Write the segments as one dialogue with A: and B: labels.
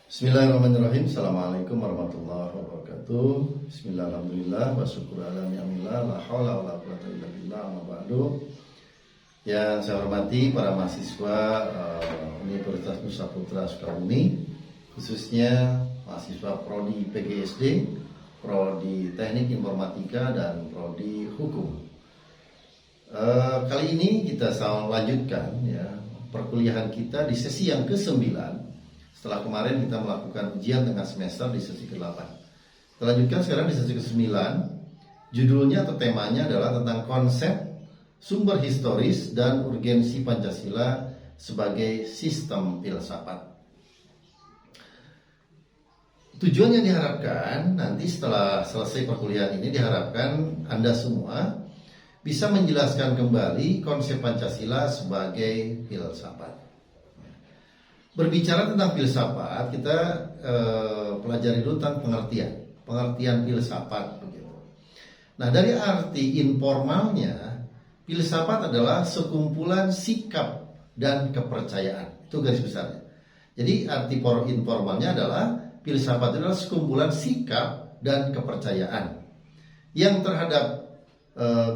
A: Bismillahirrahmanirrahim. Assalamualaikum warahmatullahi wabarakatuh. Bismillahirrahmanirrahim. Wa syukur ala ni'amillah. La hawla wa la quwwata illa billah. Amma ba'du. Yang saya hormati para mahasiswa Universitas Nusa Putra Sukabumi, khususnya mahasiswa Prodi PGSD, Prodi Teknik Informatika, dan Prodi Hukum. Kali ini kita lanjutkan perkuliahan kita di sesi yang ke-9. Setelah kemarin kita melakukan ujian tengah semester di sesi ke-8. Kita lanjutkan sekarang di sesi ke-9. Judulnya atau temanya adalah tentang konsep, sumber historis, dan urgensi Pancasila sebagai sistem filsafat. Tujuan yang diharapkan nanti setelah selesai perkuliahan ini, diharapkan Anda semua bisa menjelaskan kembali konsep Pancasila sebagai filsafat. Berbicara tentang filsafat, kita pelajari dulu tentang pengertian filsafat begitu. Nah, dari arti informalnya, filsafat adalah sekumpulan sikap dan kepercayaan. Itu garis besarnya. Jadi arti informalnya adalah filsafat adalah sekumpulan sikap dan kepercayaan yang terhadap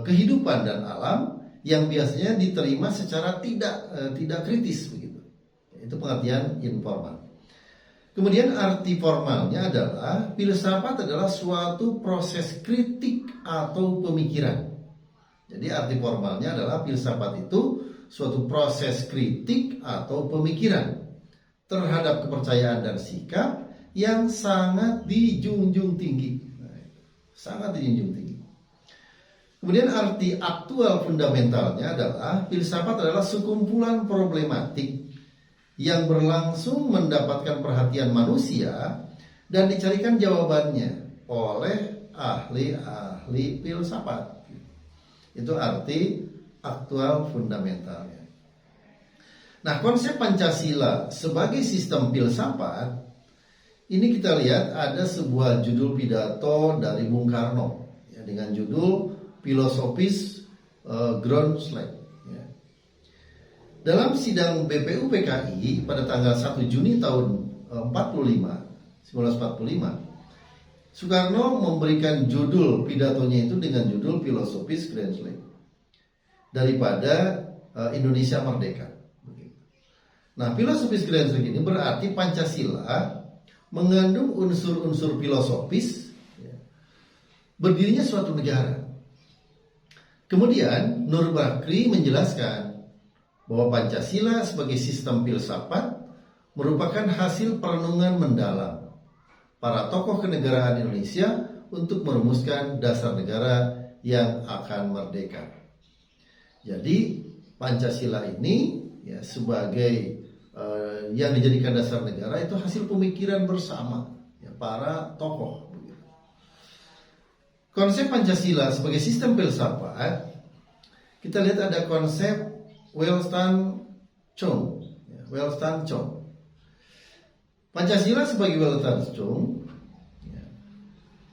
A: kehidupan dan alam yang biasanya diterima secara tidak kritis begitu. Itu pengertian informal. Kemudian arti formalnya adalah filsafat adalah suatu proses kritik atau pemikiran. Jadi arti formalnya adalah filsafat itu suatu proses kritik atau pemikiran terhadap kepercayaan dan sikap yang sangat dijunjung tinggi. Sangat dijunjung tinggi. Kemudian arti aktual fundamentalnya adalah filsafat adalah sekumpulan problematik yang berlangsung mendapatkan perhatian manusia dan dicarikan jawabannya oleh ahli-ahli filsafat. Itu arti aktual fundamentalnya. Nah, konsep Pancasila sebagai sistem filsafat ini kita lihat ada sebuah judul pidato dari Bung Karno dengan judul Filosofis Groundslide. Dalam sidang BPU PKI pada tanggal 1 Juni tahun 1945, Soekarno memberikan judul pidatonya itu dengan judul Filosofis Groundslide daripada Indonesia Merdeka. Nah, Filosofis Groundslide ini berarti Pancasila mengandung unsur-unsur filosofis berdirinya suatu negara. Kemudian Nur Bakri menjelaskan bahwa Pancasila sebagai sistem filsafat merupakan hasil perenungan mendalam para tokoh kenegaraan Indonesia untuk merumuskan dasar negara yang akan merdeka. Jadi Pancasila ini sebagai yang dijadikan dasar negara itu hasil pemikiran bersama para tokoh. Konsep Pancasila sebagai sistem filsafat, kita lihat ada konsep Welstand Chong. Pancasila sebagai Welstand Chong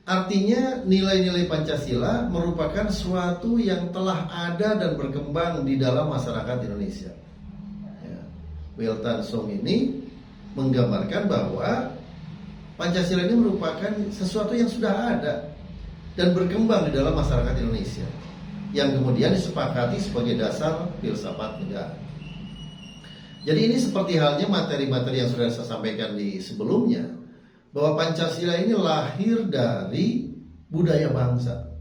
A: artinya nilai-nilai Pancasila merupakan suatu yang telah ada dan berkembang di dalam masyarakat Indonesia. Welstand Chong ini menggambarkan bahwa Pancasila ini merupakan sesuatu yang sudah ada dan berkembang di dalam masyarakat Indonesia, yang kemudian disepakati sebagai dasar filsafat negara. Jadi ini seperti halnya materi-materi yang sudah saya sampaikan di sebelumnya, bahwa Pancasila ini lahir dari budaya bangsa.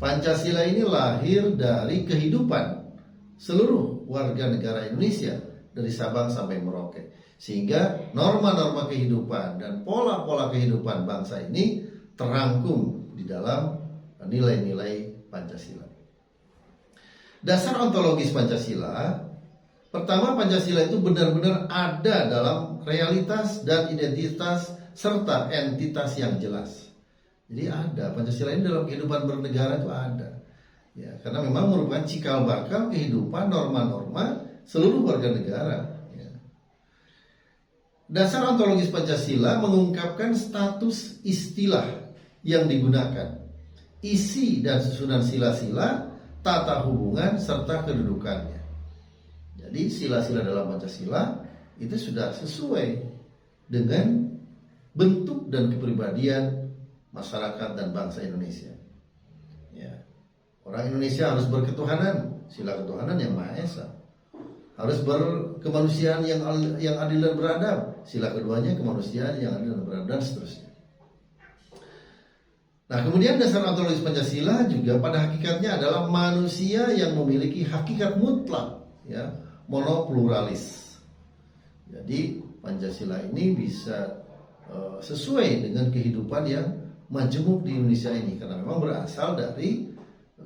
A: Pancasila ini lahir dari kehidupan seluruh warga negara Indonesia dari Sabang sampai Merauke. Sehingga norma-norma kehidupan dan pola-pola kehidupan bangsa ini terangkum di dalam nilai-nilai Pancasila. Dasar ontologis Pancasila, pertama, Pancasila itu benar-benar ada dalam realitas dan identitas serta entitas yang jelas. Jadi ada, Pancasila ini dalam kehidupan bernegara itu ada. Karena memang merupakan cikal bakal kehidupan norma-norma seluruh warga negara. Dasar ontologis Pancasila mengungkapkan status istilah yang digunakan, isi dan susunan sila-sila, tata hubungan serta kedudukannya. Jadi sila-sila dalam Pancasila itu sudah sesuai dengan dan kepribadian masyarakat dan bangsa Indonesia. Ya. Orang Indonesia harus berketuhanan, sila ketuhanan yang Maha Esa. Harus berkemanusiaan yang adil dan beradab, sila keduanya kemanusiaan yang adil dan beradab, dan seterusnya. Nah, kemudian dasar ontologis Pancasila juga pada hakikatnya adalah manusia yang memiliki hakikat mutlak, ya, monopluralis. Jadi Pancasila ini bisa sesuai dengan kehidupan yang majemuk di Indonesia ini, karena memang berasal dari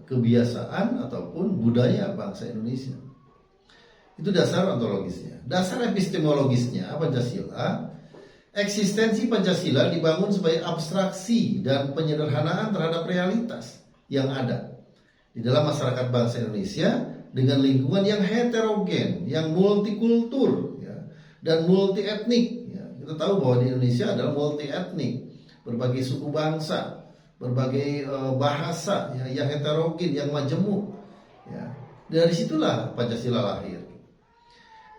A: kebiasaan ataupun budaya bangsa Indonesia. Itu dasar ontologisnya. Dasar epistemologisnya Pancasila, eksistensi Pancasila dibangun sebagai abstraksi dan penyederhanaan terhadap realitas yang ada di dalam masyarakat bangsa Indonesia dengan lingkungan yang heterogen, yang multikultur, ya, dan multi etnik. Ya. Kita tahu bahwa di Indonesia adalah multi etnik, berbagai suku bangsa, berbagai bahasa, ya, yang heterogen, yang majemuk. Ya. Dari situlah Pancasila lahir.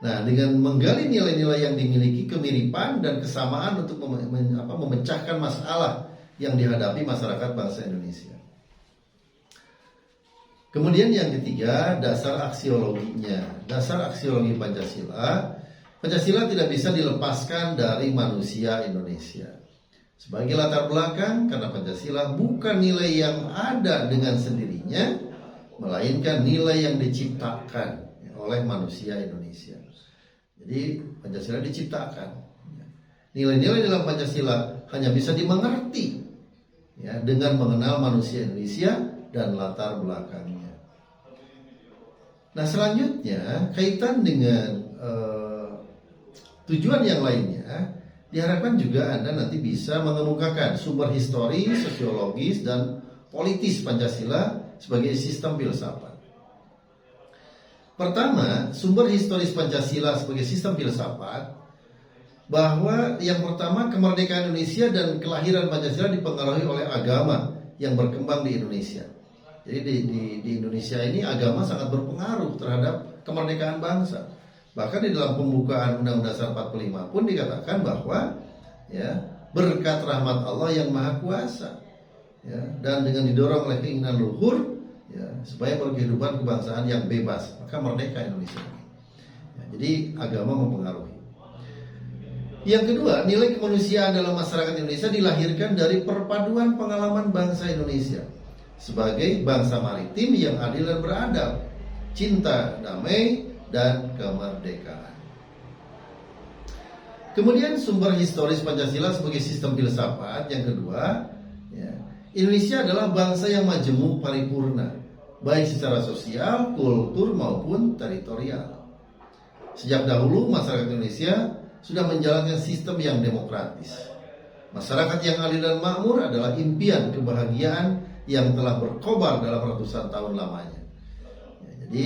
A: Nah, dengan menggali nilai-nilai yang dimiliki kemiripan dan kesamaan untuk memecahkan masalah yang dihadapi masyarakat bangsa Indonesia. Kemudian yang ketiga, dasar aksiologinya. Dasar aksiologi Pancasila. Pancasila tidak bisa dilepaskan dari manusia Indonesia. Sebagai latar belakang, karena Pancasila bukan nilai yang ada dengan sendirinya, melainkan nilai yang diciptakan oleh manusia Indonesia. Jadi Pancasila diciptakan. Nilai-nilai dalam Pancasila hanya bisa dimengerti, ya, dengan mengenal manusia Indonesia dan latar belakangnya. Nah, selanjutnya kaitan dengan tujuan yang lainnya, diharapkan juga Anda nanti bisa mengemukakan sumber histori, sosiologis, dan politis Pancasila sebagai sistem filsafat. Pertama, sumber historis Pancasila sebagai sistem filsafat, bahwa yang pertama, kemerdekaan Indonesia dan kelahiran Pancasila dipengaruhi oleh agama yang berkembang di Indonesia. Jadi di Indonesia ini agama sangat berpengaruh terhadap kemerdekaan bangsa. Bahkan di dalam pembukaan Undang-Undang Dasar 45 pun dikatakan bahwa, ya, berkat rahmat Allah yang Maha Kuasa, ya, dan dengan didorong oleh keinginan luhur, ya, supaya berkehidupan kebangsaan yang bebas, maka merdeka Indonesia. Ya, jadi agama mempengaruhi. Yang kedua, nilai kemanusiaan dalam masyarakat Indonesia dilahirkan dari perpaduan pengalaman bangsa Indonesia sebagai bangsa maritim yang adil dan beradab, cinta, damai, dan kemerdekaan. Kemudian sumber historis Pancasila sebagai sistem filsafat yang kedua, ya, Indonesia adalah bangsa yang majemuk paripurna, baik secara sosial, kultur, maupun teritorial. Sejak dahulu masyarakat Indonesia sudah menjalankan sistem yang demokratis. Masyarakat yang adil dan makmur adalah impian kebahagiaan yang telah berkobar dalam ratusan tahun lamanya. Ya, jadi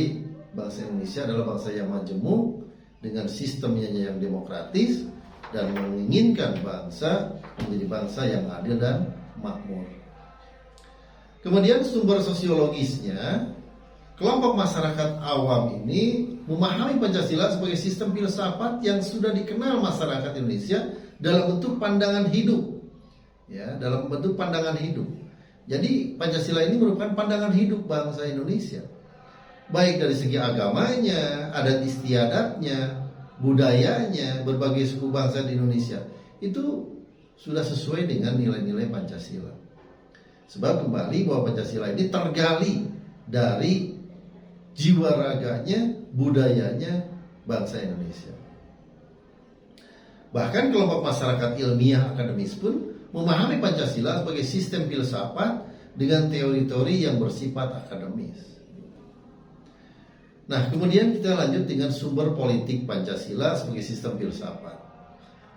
A: bangsa Indonesia adalah bangsa yang majemuk dengan sistemnya yang demokratis dan menginginkan bangsa menjadi bangsa yang adil dan makmur. Kemudian sumber sosiologisnya, kelompok masyarakat awam ini memahami Pancasila sebagai sistem filsafat yang sudah dikenal masyarakat Indonesia dalam bentuk pandangan hidup, ya, dalam bentuk pandangan hidup. Jadi Pancasila ini merupakan pandangan hidup bangsa Indonesia, baik dari segi agamanya, adat istiadatnya, budayanya, berbagai suku bangsa di Indonesia itu sudah sesuai dengan nilai-nilai Pancasila. Sebab kembali bahwa Pancasila ini tergali dari jiwa raganya, budayanya bangsa Indonesia. Bahkan kelompok masyarakat ilmiah akademis pun memahami Pancasila sebagai sistem filsafat dengan teori-teori yang bersifat akademis. Nah, kemudian kita lanjut dengan sumber politik Pancasila sebagai sistem filsafat.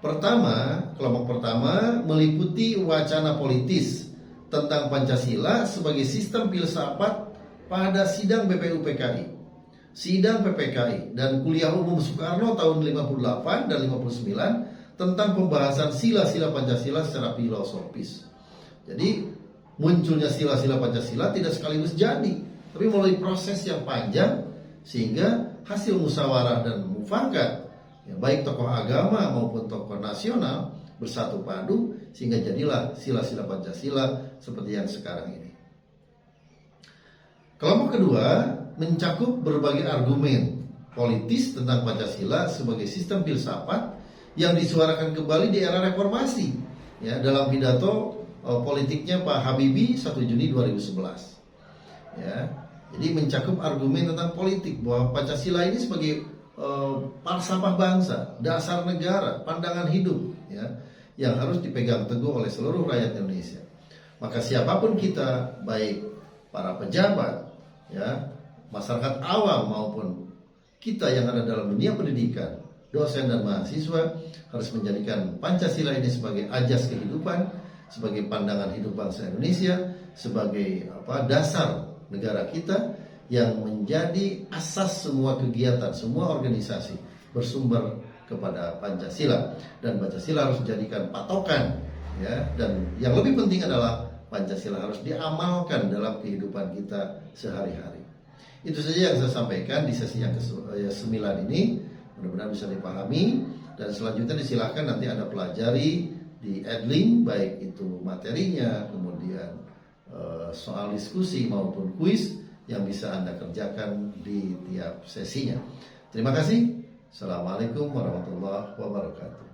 A: Pertama, kelompok pertama meliputi wacana politis tentang Pancasila sebagai sistem filsafat pada sidang BPUPKI, sidang PPKI, dan kuliah umum Soekarno tahun 58 dan 59 tentang pembahasan sila-sila Pancasila secara filosofis. Jadi munculnya sila-sila Pancasila tidak sekaligus jadi, tapi melalui proses yang panjang sehingga hasil musyawarah dan mufakat, ya, baik tokoh agama maupun tokoh nasional bersatu padu sehingga jadilah sila-sila Pancasila seperti yang sekarang ini. Kelompok kedua mencakup berbagai argumen politis tentang Pancasila sebagai sistem filsafat yang disuarakan kembali di era reformasi, ya, dalam pidato politiknya Pak Habibie 1 Juni 2011. Ya, jadi mencakup argumen tentang politik bahwa Pancasila ini sebagai falsafah bangsa, dasar negara, pandangan hidup, ya, yang harus dipegang teguh oleh seluruh rakyat Indonesia. Maka siapapun kita, baik para pejabat, ya, masyarakat awam maupun kita yang ada dalam dunia pendidikan, dosen dan mahasiswa, harus menjadikan Pancasila ini sebagai ajas kehidupan, sebagai pandangan hidup bangsa Indonesia, sebagai dasar negara kita, yang menjadi asas semua kegiatan, semua organisasi bersumber kepada Pancasila, dan Pancasila harus dijadikan patokan, ya, dan yang lebih penting adalah Pancasila harus diamalkan dalam kehidupan kita sehari-hari. Itu saja yang saya sampaikan di sesi yang ke-9 ini, mudah-mudahan bisa dipahami, dan selanjutnya disilahkan nanti Anda pelajari di Edlink, baik itu materinya, kemudian soal diskusi maupun kuis yang bisa Anda kerjakan di tiap sesinya. Terima kasih. Assalamualaikum warahmatullahi wabarakatuh.